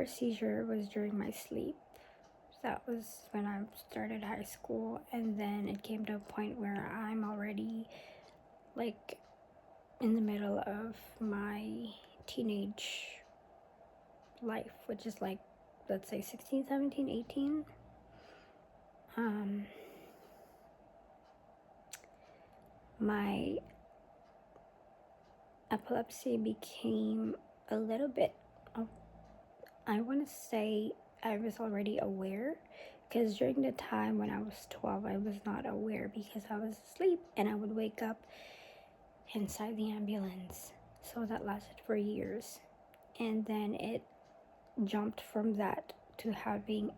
first seizure was during my sleep. That was when I started high school, and then it came to a point where I'm already like in the middle of my teenage life, which is like, let's say 16, 17, 18. My epilepsy became a little bit of, I want to say I was already aware, because during the time when I was 12, I was not aware because I was asleep and I would wake up inside the ambulance. So that lasted for years. And then it jumped from that to having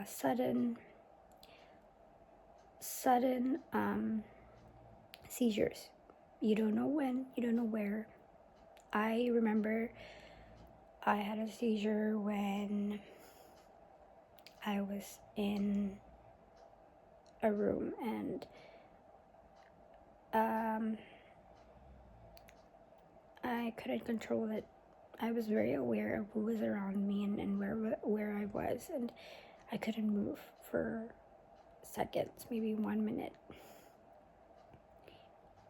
sudden seizures. You don't know when, you don't know where. I remember I had a seizure when I was in a room, and I couldn't control it. I was very aware of who was around me and where I was, and I couldn't move for seconds, maybe 1 minute.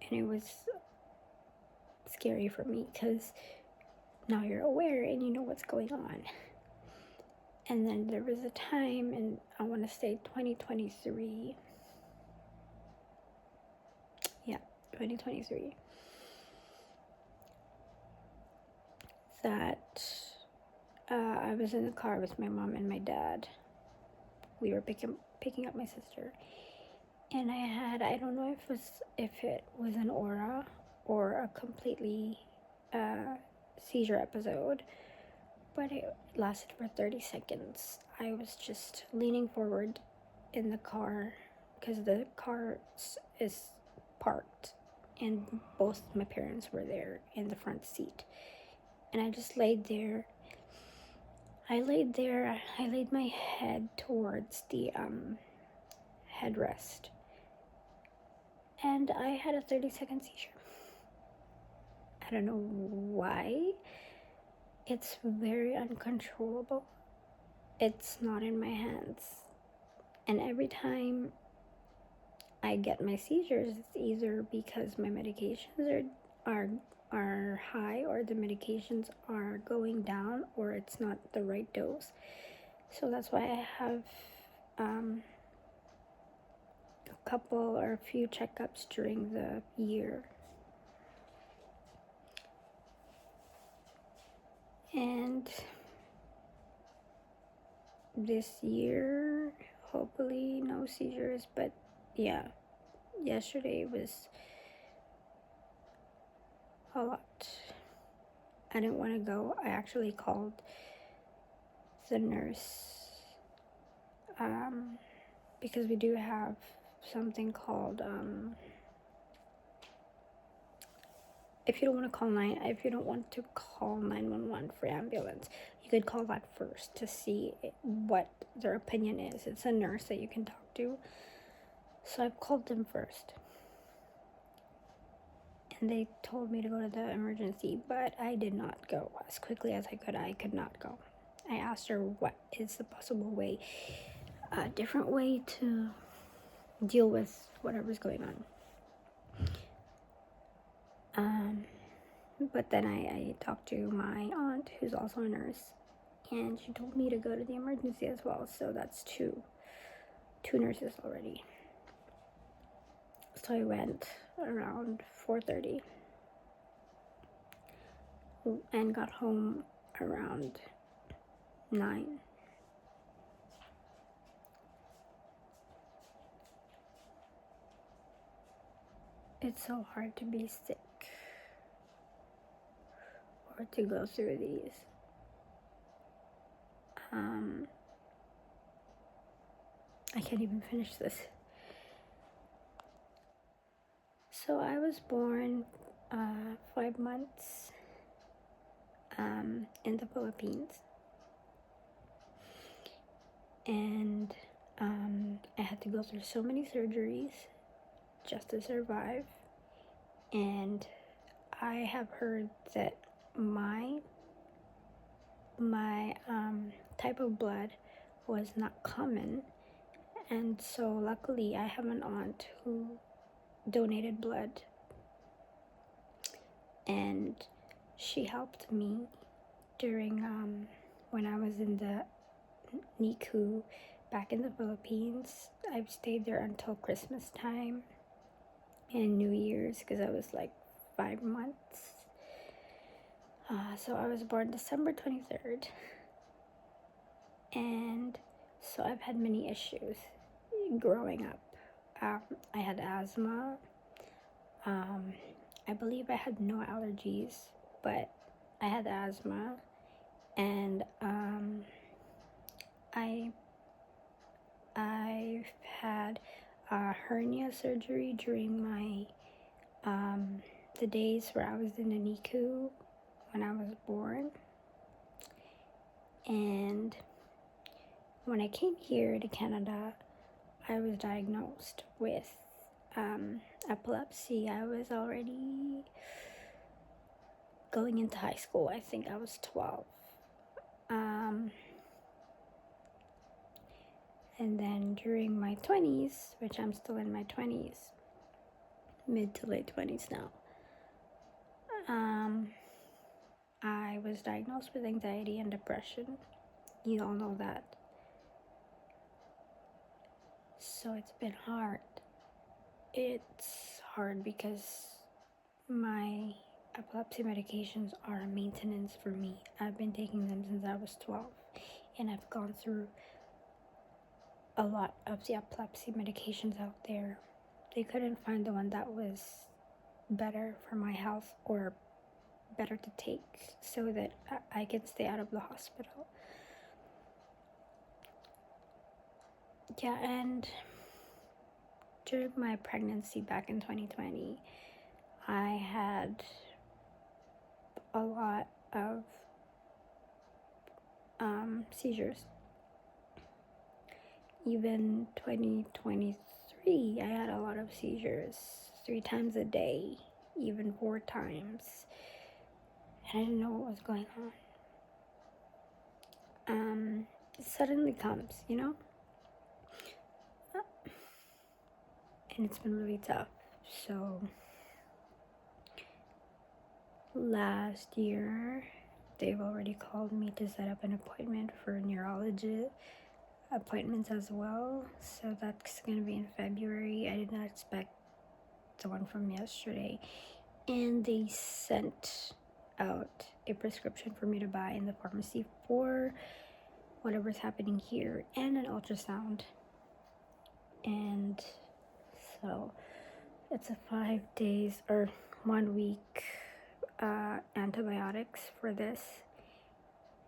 And it was scary for me because now you're aware and you know what's going on. And then there was a time, and I want to say 2023. Yeah, 2023. That I was in the car with my mom and my dad. We were picking up my sister, and I don't know if it was an aura or a completely seizure episode, but it lasted for 30 seconds. I was just leaning forward in the car because the car is parked and both my parents were there in the front seat, and I just laid there. I laid my head towards the headrest, and I had a 30-second seizure. I don't know why. It's very uncontrollable. It's not in my hands. And every time I get my seizures, it's either because my medications are high, or the medications are going down, or it's not the right dose. So that's why I have a couple or a few checkups during the year. And this year, hopefully no seizures, but yeah, yesterday was a lot. I didn't want to go. I actually called the nurse because we do have something called if you don't want to call 911 for ambulance, you could call that first to see what their opinion is. It's a nurse that you can talk to. So I've called them first, and they told me to go to the emergency, but I did not go as quickly as I could. I could not go. I asked her what is the possible way, a different way to deal with whatever's going on. But then I talked to my aunt, who's also a nurse, and she told me to go to the emergency as well. So that's two nurses already. So I went around 4:30 and got home around 9. It's so hard to be sick or to go through these. I can't even finish this. So I was born 5 months in the Philippines, and I had to go through so many surgeries just to survive. And I have heard that my my type of blood was not common, and so luckily I have an aunt who donated blood, and she helped me during when I was in the NICU back in the Philippines. I've stayed there until Christmas time and New Year's because I was like 5 months. So I was born December 23rd, and so I've had many issues growing up. I had asthma. I believe I had no allergies, but I had asthma, and I've had hernia surgery during my the days where I was in the NICU when I was born. And when I came here to Canada, I was diagnosed with epilepsy. I was already going into high school. I think I was 12. And then during my 20s, which I'm still in my 20s, mid to late 20s now, I was diagnosed with anxiety and depression. You all know that. So it's been hard. It's hard because my epilepsy medications are a maintenance for me. I've been taking them since I was 12, and I've gone through a lot of the epilepsy medications out there. They couldn't find the one that was better for my health or better to take so that I can stay out of the hospital. Yeah, and during my pregnancy back in 2020, I had a lot of seizures. Even 2023, I had a lot of seizures, 3 times a day, even 4 times, and I didn't know what was going on. It suddenly comes, you know? And it's been really tough. So last year, they've already called me to set up an appointment for neurology appointments as well. So that's going to be in February. I did not expect the one from yesterday. And they sent out a prescription for me to buy in the pharmacy for whatever's happening here and an ultrasound. And so it's a 5 days or 1 week antibiotics for this,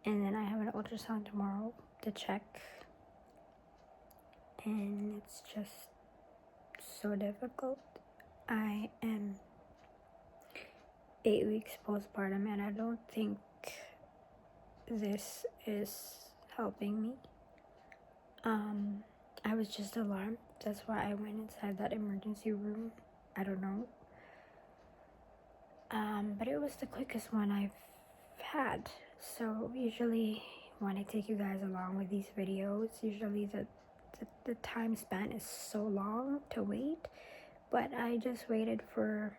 and then I have an ultrasound tomorrow to check, and it's just so difficult. I am 8 weeks postpartum, and I don't think this is helping me. I was just alarmed. That's why I went inside that emergency room. I don't know. But it was the quickest one I've had. So usually when I take you guys along with these videos, usually the time span is so long to wait. But I just waited for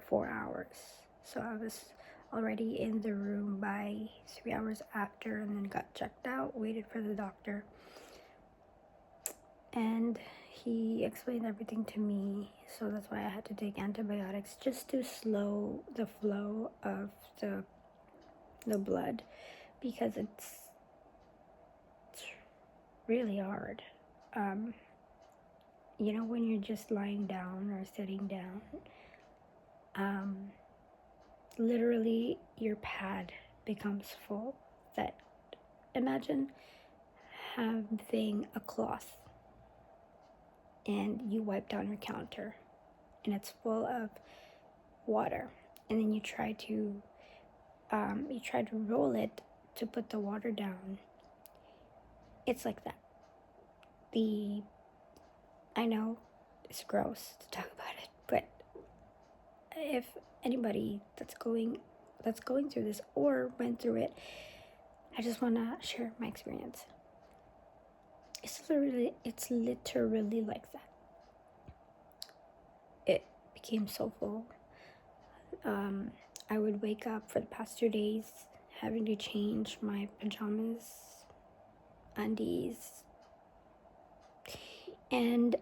4 hours. So I was already in the room by 3 hours after, and then got checked out, waited for the doctor. And he explained everything to me, so that's why I had to take antibiotics just to slow the flow of the blood, because it's really hard. You know, when you're just lying down or sitting down, literally your pad becomes full. That, imagine having a cloth and you wipe down your counter and it's full of water, and then you try to roll it to put the water down. It's like that. I know it's gross to talk about it, but if anybody that's going through this or went through it, I just want to share my experience. It's literally like that. It became so full. I would wake up for the past 2 days having to change my pajamas, undies, and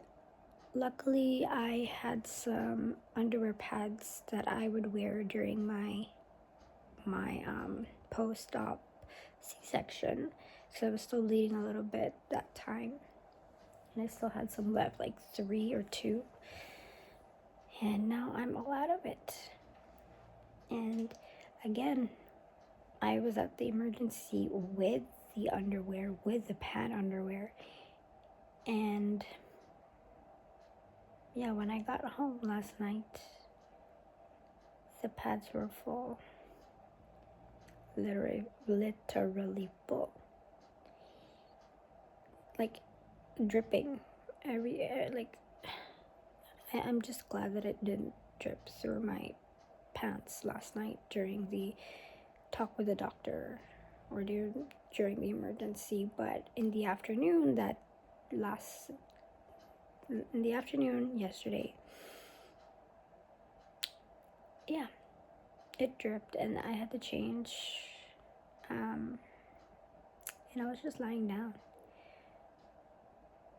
luckily I had some underwear pads that I would wear during my post-op C-section, because I was still bleeding a little bit that time, and I still had some left, like 3 or 2, and now I'm all out of it. And again, I was at the emergency with the underwear, with the pad underwear, and yeah, when I got home last night, the pads were full. Literally full. Like, dripping I'm just glad that it didn't drip through my pants last night during the talk with the doctor or during the emergency. But in the afternoon yesterday, yeah, it dripped and I had to change, and I was just lying down,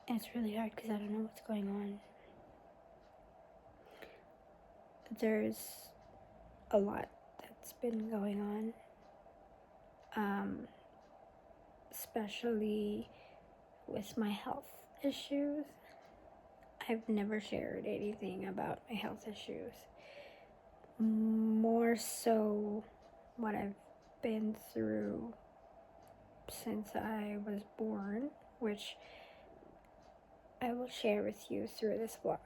and it's really hard because I don't know what's going on. There's a lot that's been going on, especially with my health issues. I've never shared anything about my health issues. More so what I've been through since I was born, which I will share with you through this vlog.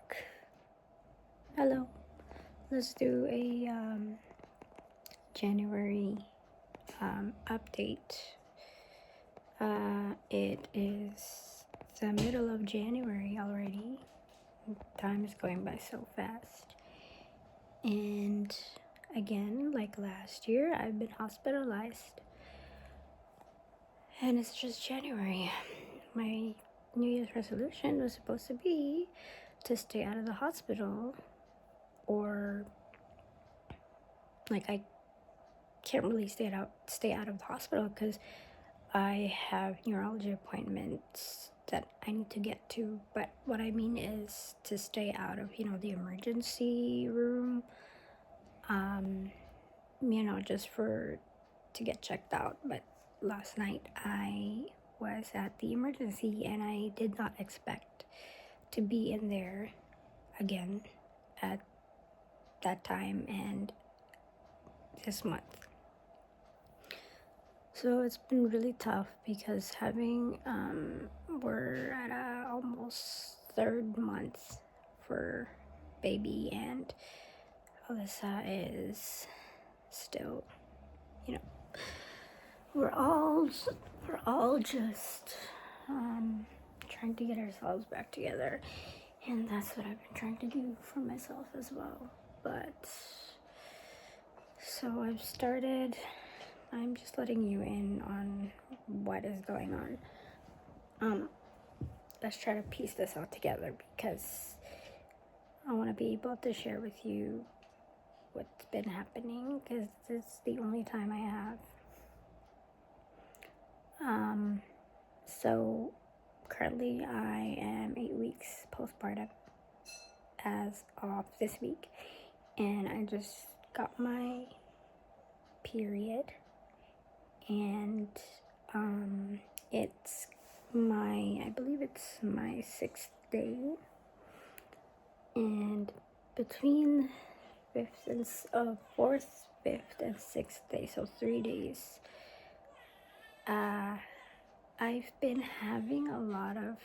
Hello. Let's do a January update. It is the middle of January already. Time is going by so fast. And again, like last year, I've been hospitalized. And it's just January. My New Year's resolution was supposed to be to stay out of the hospital, or like I can't really stay out of the hospital because I have neurology appointments that I need to get to. But what I mean is to stay out of, the emergency room, just to get checked out. But last night I was at the emergency and I did not expect to be in there again at that time and this month. So it's been really tough because we're at a almost 3rd month for baby, and Alyssa is still, we're all just trying to get ourselves back together, and that's what I've been trying to do for myself as well. But so I'm just letting you in on what is going on. Let's try to piece this all together because I want to be able to share with you what's been happening, because it's the only time I have. So currently I am 8 weeks postpartum as of this week, and I just got my period, and I believe it's my 6th day, and between 4th, 5th, and 6th day, so 3 days, I've been having a lot of,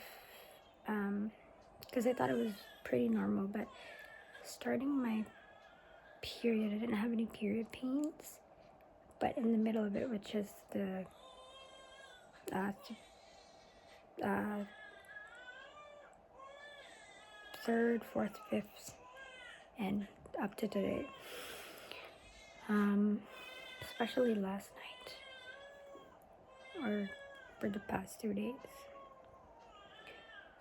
because I thought it was pretty normal, but starting my period, I didn't have any period pains, but in the middle of it, which is the 3rd, 4th, 5th, and up to today, especially last night, or for the past 2 days,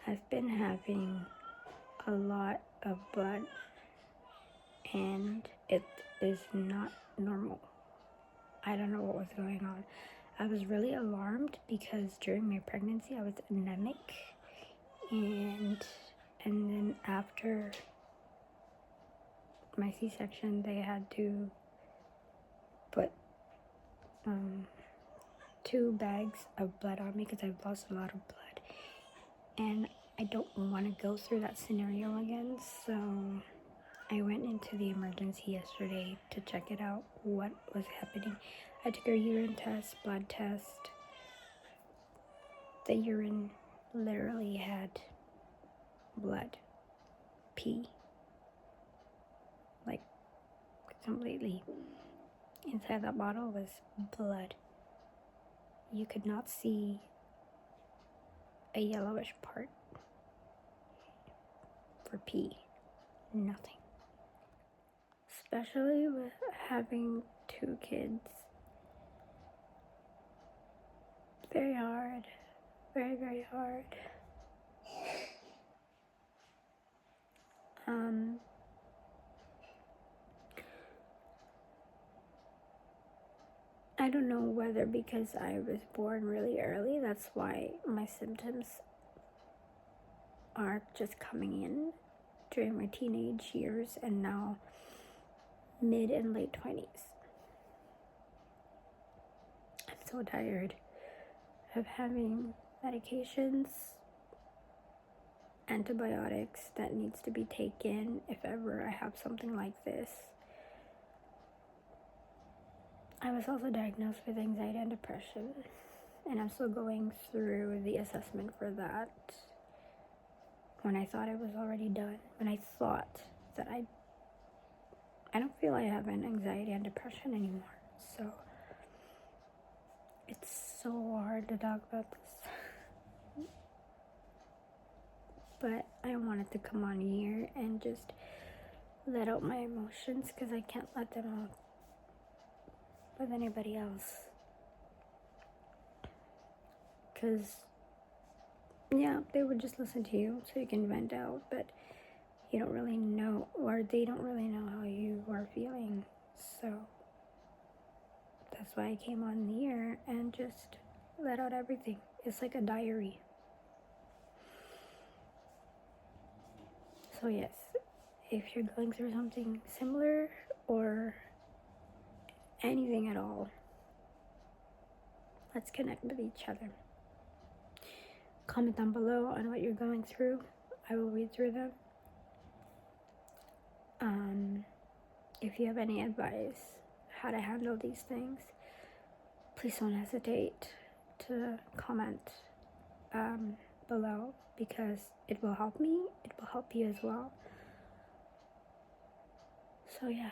I've been having a lot of blood, and it is not normal. I don't know what was going on. I was really alarmed because during my pregnancy I was anemic, and then after my C-section they had to put 2 bags of blood on me because I've lost a lot of blood, and I don't want to go through that scenario again. So I went into the emergency yesterday to check it out, what was happening. I took a urine test, blood test. The urine literally had blood, pee, like completely. Inside that bottle was blood. You could not see a yellowish part for pee. Nothing. Especially with having 2 kids. Very hard. Very, very hard. I don't know whether because I was born really early, that's why my symptoms are just coming in during my teenage years and now mid and late 20s. I'm so tired of having medications, antibiotics that needs to be taken if ever I have something like this. I was also diagnosed with anxiety and depression, and I'm still going through the assessment for that. When I thought it was already done, when I thought that I don't feel I have an anxiety and depression anymore. So it's so hard to talk about this. But I wanted to come on here and just let out my emotions because I can't let them out with anybody else. Because, yeah, they would just listen to you so you can vent out, but you don't really know, or they don't really know how you are feeling. So that's why I came on here and just let out everything. It's like a diary. So yes, if you're going through something similar or anything at all, let's connect with each other. Comment down below on what you're going through. I will read through them. If you have any advice how to handle these things, please don't hesitate to comment below, because it will help me, it will help you as well. So yeah.